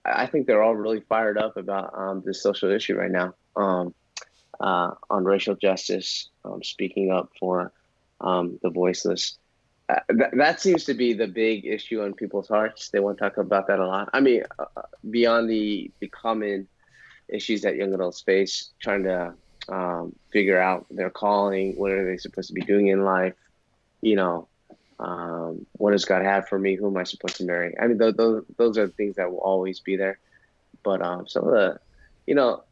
I think they're all really fired up about this social issue right now, on racial justice, speaking up for the voiceless. That seems to be the big issue on people's hearts. They want to talk about that a lot. I mean, beyond the common issues that young adults face, trying to figure out their calling, what are they supposed to be doing in life, you know, what does God have for me? Who am I supposed to marry? I mean, those are the things that will always be there. But some of the, you know,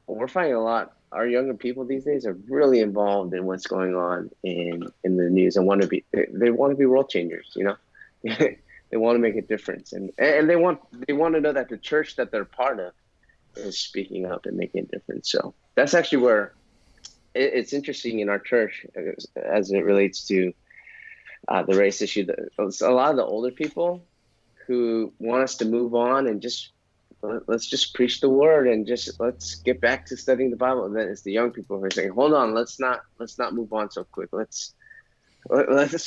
we're finding a lot. Our younger people these days are really involved in what's going on in the news and they want to be world changers. They want to make a difference, and they want to know that the church that they're part of is speaking up and making a difference. So that's actually where it's interesting in our church as it relates to the race issue. A lot of the older people who want us to move on and let's just preach the word and just let's get back to studying the Bible. And then it's the young people who are saying, "Hold on, let's not move on so quick. Let's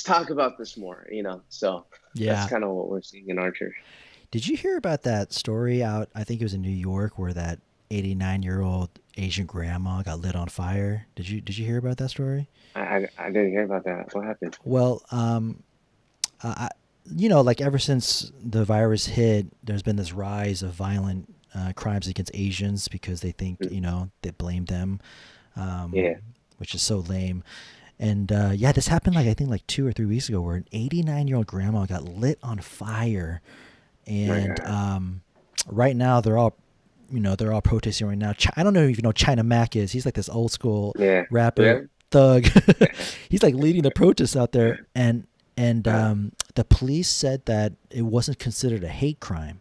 talk about this more." So that's Yeah. kind of what we're seeing in our church. Did you hear about that story out? I think it was in New York where that 89-year-old Asian grandma got lit on fire. Did you hear about that story? I didn't hear about that. What happened? Well, I, like ever since the virus hit, there's been this rise of violent crimes against Asians because they think, Mm. they blame them, Yeah. which is so lame. And yeah, this happened like I think like 2 or 3 weeks ago, where an 89-year-old grandma got lit on fire, My and God. right now they're all protesting right now. I don't know if you know China Mac is. He's like this old school Yeah. rapper Yeah. thug. He's like leading the protests out there, and Uh, the police said that it wasn't considered a hate crime.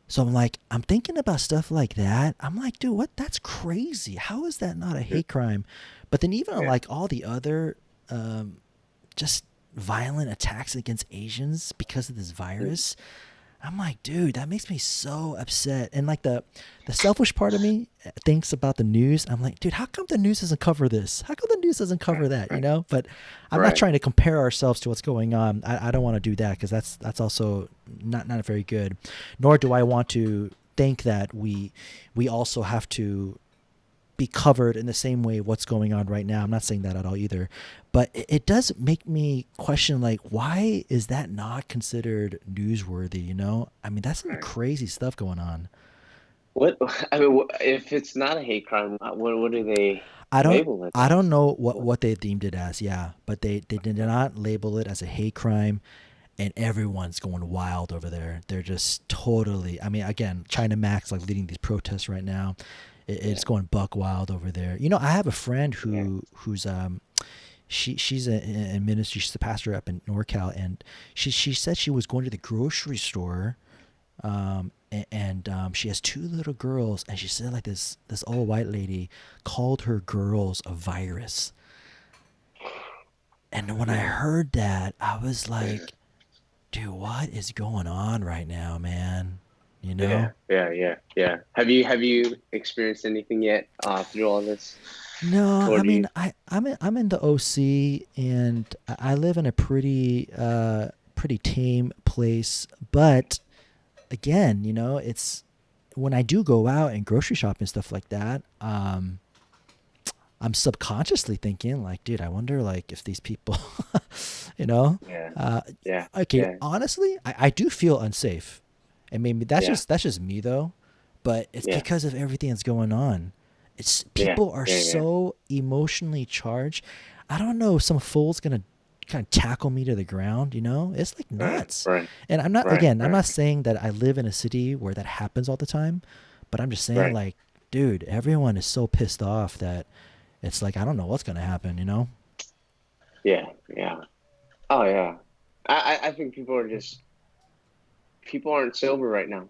So I'm thinking about stuff like that. I'm like, dude, what? That's crazy. How is that not a hate crime? But then even on yeah. like all the other um, just violent attacks against Asians because of this Mm. virus, I'm like, dude, that makes me so upset. And like the selfish part of me thinks about the news. I'm like, dude, how come the news doesn't cover this? How come the news doesn't Right. cover that? Right. But I'm not Right. trying to compare ourselves to what's going on. I don't want to do that because that's also not very good. Nor do I want to think that we also have to be covered in the same way what's going on right now. I'm not saying that at all either, but it does make me question like, why is that not considered newsworthy? I mean, that's some Right. crazy stuff going on. What I mean, if it's not a hate crime, what do they I don't label it I don't as? know what they deemed it as, yeah, but they did not label it as a hate crime, and everyone's going wild over there. They're just totally. I mean, again, China Mac's like leading these protests right now. It's Yeah. going buck wild over there. I have a friend Yeah. who's she's in ministry. She's a pastor up in NorCal, and she said she was going to the grocery store, and she has two little girls, and she said like this old white lady called her girls a virus. And when I Man. heard that, I was like, dude, what is going on right now, man? You Yeah. know? Yeah. Yeah. Yeah. Have you experienced anything yet through all this? No, I toward mean you? I'm in the OC, and I live in a pretty tame place. But again, it's when I do go out and grocery shop and stuff like that. I'm subconsciously thinking like, dude, I wonder like if these people, you know, Yeah, uh, yeah, okay, yeah, honestly, I do feel unsafe, and maybe yeah, that's just me though, but it's yeah, because of everything that's going on. It's yeah, people are yeah, yeah. so emotionally charged. I don't know, some fool's gonna kind of tackle me to the ground. It's like Right, nuts. right, And right, I'm right, not saying that I live in a city where that happens all the time, but I'm just saying right. like, dude, everyone is so pissed off that it's like I don't know what's gonna happen. Yeah, yeah. Oh yeah. I think people aren't sober right now.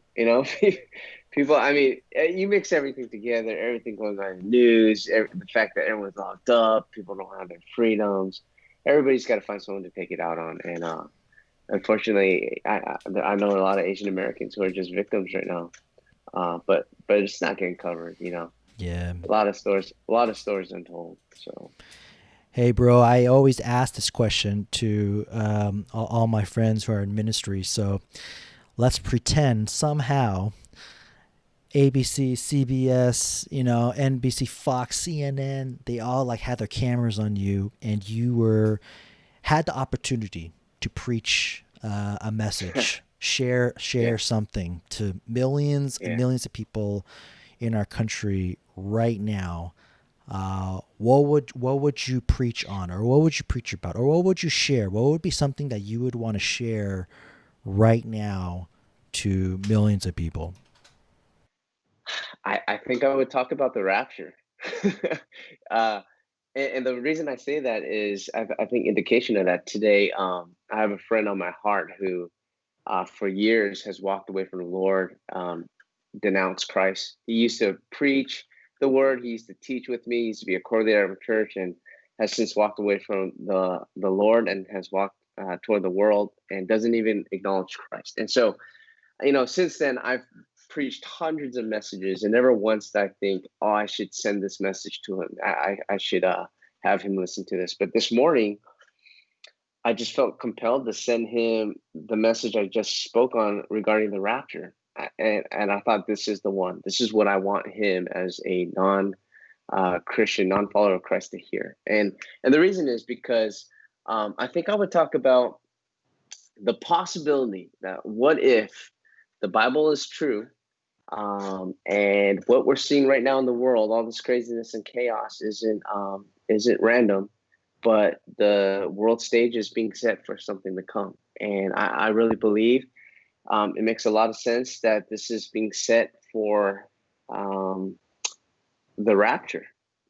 People. I mean, you mix everything together, everything going on in the news, the fact that everyone's locked up, people don't have their freedoms. Everybody's got to find someone to take it out on, and unfortunately, I know a lot of Asian Americans who are just victims right now. But it's not getting covered. Yeah. A lot of stories untold. So Hey, bro, I always ask this question to all my friends who are in ministry. So let's pretend somehow ABC, CBS, NBC, Fox, CNN, they all like had their cameras on you, and you had the opportunity to preach a message, share yeah, something to millions and yeah. millions of people in our country right now. What would you preach on, or what would you preach about, or what would you share? What would be something that you would want to share right now to millions of people? I think I would talk about the rapture. uh, and the reason I say that is I think indication of that today. I have a friend on my heart who, for years, has walked away from the Lord, denounced Christ. He used to preach the word. He used to teach with me. He used to be a coordinator of a church, and has since walked away from the Lord and has walked toward the world and doesn't even acknowledge Christ. And so, since then, I've preached hundreds of messages, and never once did I think, oh, I should send this message to him. I should have him listen to this. But this morning, I just felt compelled to send him the message I just spoke on regarding the rapture. And I thought, this is the one. This is what I want him as a Christian, non follower of Christ to hear. And the reason is because I think I would talk about the possibility that what if the Bible is true, and what we're seeing right now in the world, all this craziness and chaos, isn't random, but the world stage is being set for something to come. And I really believe it makes a lot of sense that this is being set for um, the rapture.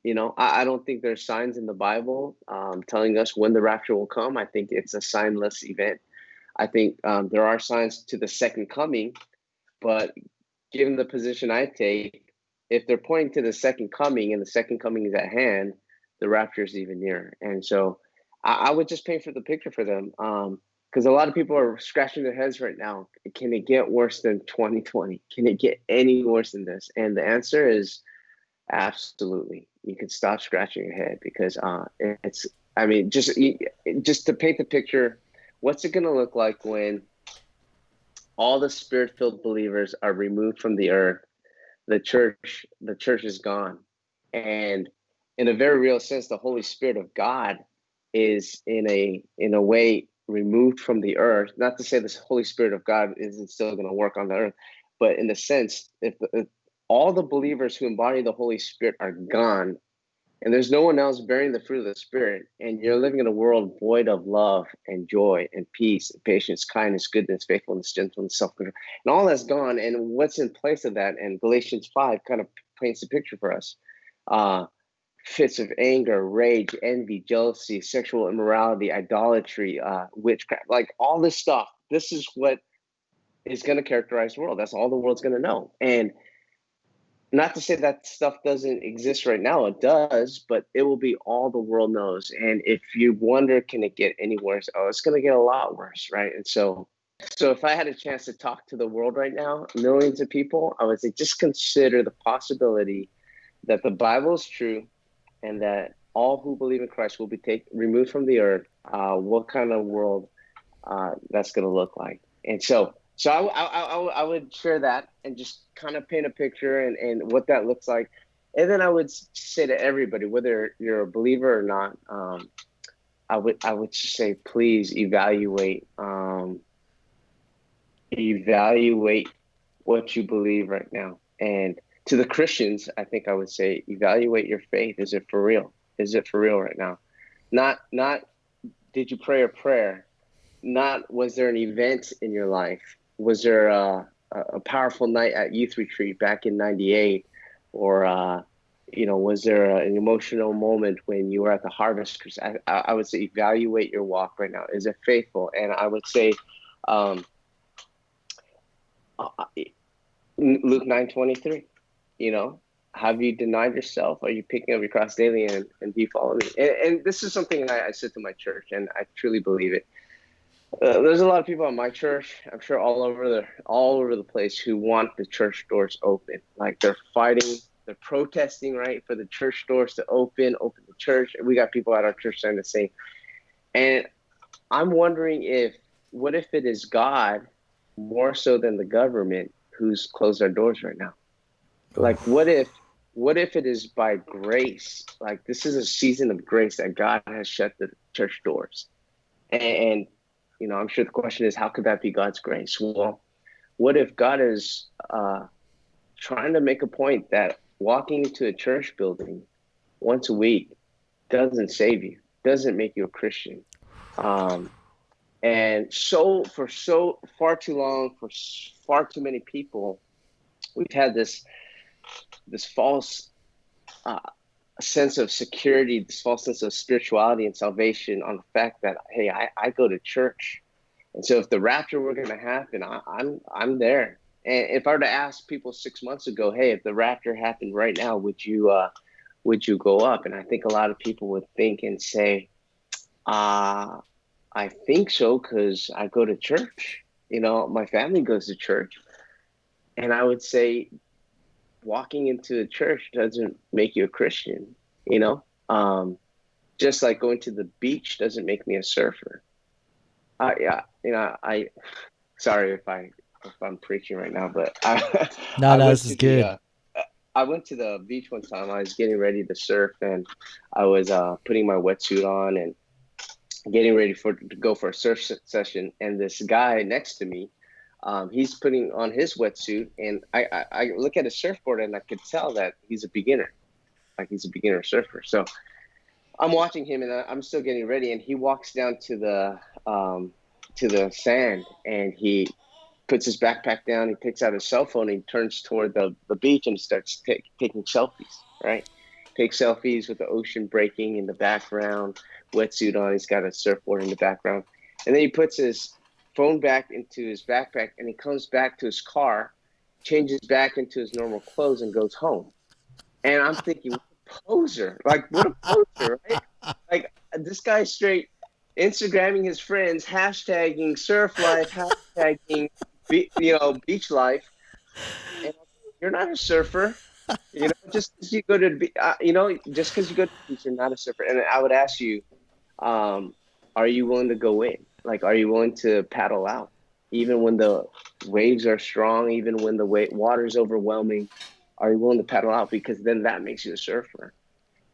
I don't think there's signs in the Bible telling us when the rapture will come. I think it's a signless event. I think there are signs to the second coming, but given the position I take, if they're pointing to the second coming and the second coming is at hand, the rapture is even nearer. And so I would just paint for the picture for them. Because a lot of people are scratching their heads right now. Can it get worse than 2020? Can it get any worse than this? And the answer is absolutely. You can stop scratching your head because it's, I mean, just to paint the picture, what's it going to look like when all the spirit-filled believers are removed from the earth? The church is gone, and in a very real sense, the Holy Spirit of God is in a way removed from the earth. Not to say this Holy Spirit of God isn't still going to work on the earth, but in the sense, if all the believers who embody the Holy Spirit are gone, and there's no one else bearing the fruit of the Spirit, and you're living in a world void of love and joy and peace and patience, kindness, goodness, faithfulness, gentleness, self-control, and all that's gone. And what's in place of that? And Galatians 5 kind of paints a picture for us. Uh, Fits of anger, rage, envy, jealousy, sexual immorality, idolatry, witchcraft, like all this stuff. This is what is going to characterize the world. That's all the world's going to know. And not to say that stuff doesn't exist right now, it does, but it will be all the world knows. And if you wonder, can it get any worse? Oh, it's going to get a lot worse, right? And so if I had a chance to talk to the world right now, millions of people, I would say just consider the possibility that the Bible is true, and that all who believe in Christ will be removed from the earth, what kind of world that's going to look like. And so I would share that and just kind of paint a picture and what that looks like. And then I would say to everybody, whether you're a believer or not, I would just say, please evaluate what you believe right now. And to the Christians, I think I would say, evaluate your faith. Is it for real? Is it for real right now? Not did you pray a prayer? Not was there an event in your life? Was there a powerful night at youth retreat back in '98, or was there an emotional moment when you were at the harvest? Because I would say evaluate your walk right now. Is it faithful? And I would say Luke 9:23. Have you denied yourself? Are you picking up your cross daily and do you follow me? And this is something I said to my church, and I truly believe it. There's a lot of people at my church, I'm sure all over the place, who want the church doors open. Like they're fighting, they're protesting, right, for the church doors to open the church. We got people at our church saying the same. And I'm wondering what if it is God more so than the government who's closed our doors right now? Like, what if it is by grace? Like, this is a season of grace that God has shut the church doors. And I'm sure the question is, how could that be God's grace? Well, what if God is trying to make a point that walking into a church building once a week doesn't save you, doesn't make you a Christian? And so far too long, for far too many people, we've had this false sense of security, this false sense of spirituality and salvation on the fact that, hey, I go to church, and so if the rapture were going to happen, I'm there. And if I were to ask people 6 months ago, hey, if the rapture happened right now, would you go up? And I think a lot of people would think and say, I think so, because I go to church. My family goes to church. And I would say, walking into a church doesn't make you a Christian, just like going to the beach doesn't make me a surfer. Sorry if I'm preaching right now, but No, this is good. I went to the beach one time. I was getting ready to surf, and I was putting my wetsuit on and getting ready to go for a surf session. And this guy next to me, he's putting on his wetsuit, and I look at his surfboard, and I could tell that he's a beginner, like he's a beginner surfer. So I'm watching him, and I'm still getting ready, and he walks down to the sand, and he puts his backpack down. He takes out his cell phone, and he turns toward the beach and starts taking selfies. Right, takes selfies with the ocean breaking in the background, wetsuit on. He's got a surfboard in the background, and then he puts his phone back into his backpack, and he comes back to his car, changes back into his normal clothes, and goes home. And I'm thinking, what a poser! Like, what a poser, right? Like, this guy straight Instagramming his friends, hashtagging surf life, hashtagging beach life, and you're not a surfer. Just because you go to just because you go to the beach, you're not a surfer. And I would ask you, are you willing to go in? Like, are you willing to paddle out, even when the waves are strong, even when the water is overwhelming? Are you willing to paddle out? Because then that makes you a surfer.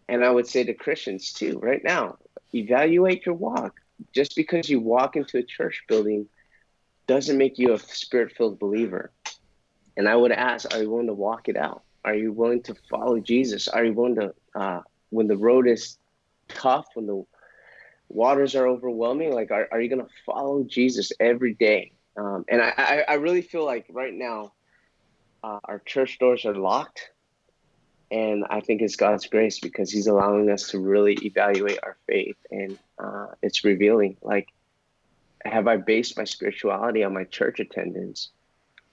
And I would say to Christians too, right now, evaluate your walk. Just because you walk into a church building doesn't make you a spirit-filled believer. And I would ask, are you willing to walk it out? Are you willing to follow Jesus? Are you willing to, when the road is tough, when the waters are overwhelming, like, are you going to follow Jesus every day? And I really feel like right now, our church doors are locked. And I think it's God's grace, because he's allowing us to really evaluate our faith. And it's revealing, like, have I based my spirituality on my church attendance,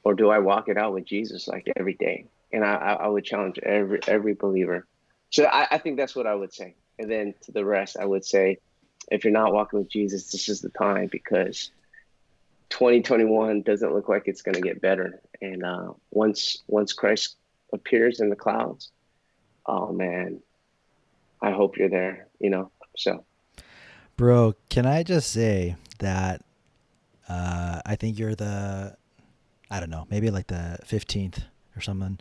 or do I walk it out with Jesus like every day? And I would challenge every believer. So I think that's what I would say. And then to the rest, I would say, if you're not walking with Jesus, this is the time, because 2021 doesn't look like it's going to get better. And once Christ appears in the clouds, oh man, I hope you're there, so. Bro, can I just say that I think you're I don't know, maybe like the 15th or someone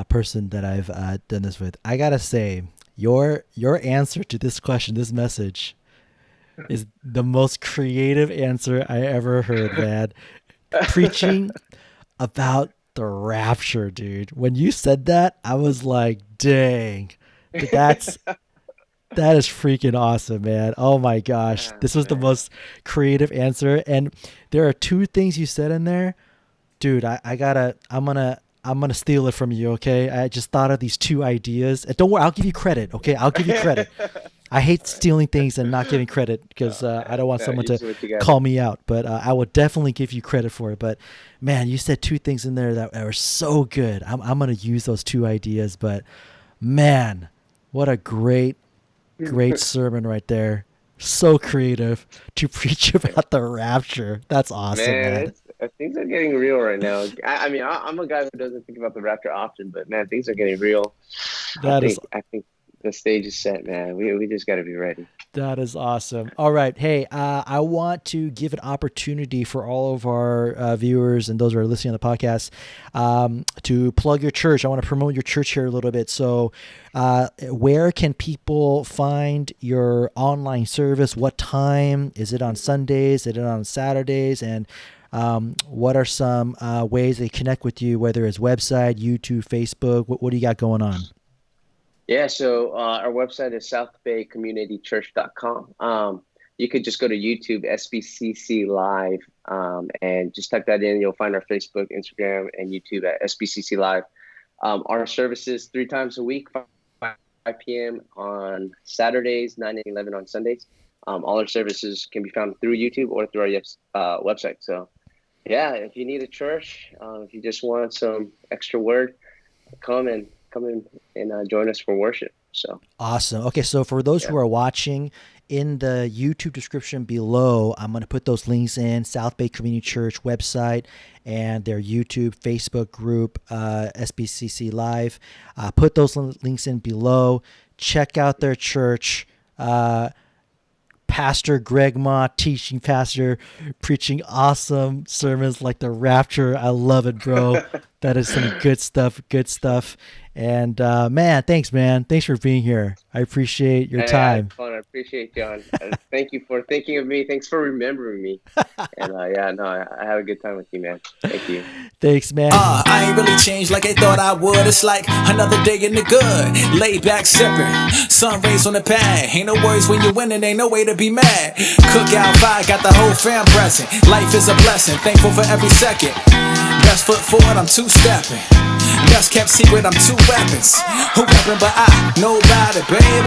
person that I've done this with. I gotta say, your answer to this question, this message, is the most creative answer I ever heard, man. Preaching about the rapture, dude. When you said that, I was like, dang, that's that is freaking awesome, man. Oh my gosh. Yeah, This was the man. most creative answer. And there are two things you said in there. Dude, I'm gonna steal it from you, okay? I just thought of these two ideas. And don't worry, I'll give you credit, okay? I'll give you credit. I hate stealing things and not giving credit because I don't want No, someone you to do what you gotta call me out. But I will definitely give you credit for it. But man, you said two things in there that are so good. I'm gonna use those two ideas. But man, what a great sermon right there. So creative to preach about the rapture. That's awesome, Man, man. things are getting real right now. I mean, I'm a guy who doesn't think about the rapture often, but man, things are getting real. I That is think I think the stage is set, man. We just got to be ready. That is awesome. All right. Hey, I want to give an opportunity for all of our viewers and those who are listening on the podcast to plug your church. I want to promote your church here a little bit. So, where can people find your online service? What time? Is it on Sundays? Is it on Saturdays? And what are some ways they connect with you, whether it's website, YouTube, Facebook? What do you got going on? Yeah, so our website is southbaycommunitychurch.com. You could just go to YouTube, SBCC Live, and just type that in. You'll find our Facebook, Instagram, and YouTube at SBCC Live. Our services 3 times a week, 5 p.m. on Saturdays, 9 and 11 on Sundays. All our services can be found through YouTube or through our website. So, yeah, if you need a church, if you just want some extra word, come in and join us for worship. So awesome. Okay, so for those who are watching, in the YouTube description below, I'm going to put those links in: South Bay Community Church website and their YouTube, Facebook group, SBCC Live. Put those links in below. Check out their church. Pastor Greg Mah, teaching pastor, preaching awesome sermons like the rapture. I love it, bro. That is some good stuff. Good stuff. And man, thanks for being here. I appreciate your I time. had fun. I appreciate John. Thank you for thinking of me. Thanks for remembering me. And I had a good time with you, man. Thank you. Thanks, man. I ain't really changed like they thought I would. It's like another day in the good. Laid back sipping, sun rays on the pad. Ain't no worries when you're winning, ain't no way to be mad. Cookout vibe, got the whole fam present. Life is a blessing, thankful for every second. Best foot forward, I'm two-stepping. Best kept secret, I'm two weapons. Who weapon but I know about it, baby.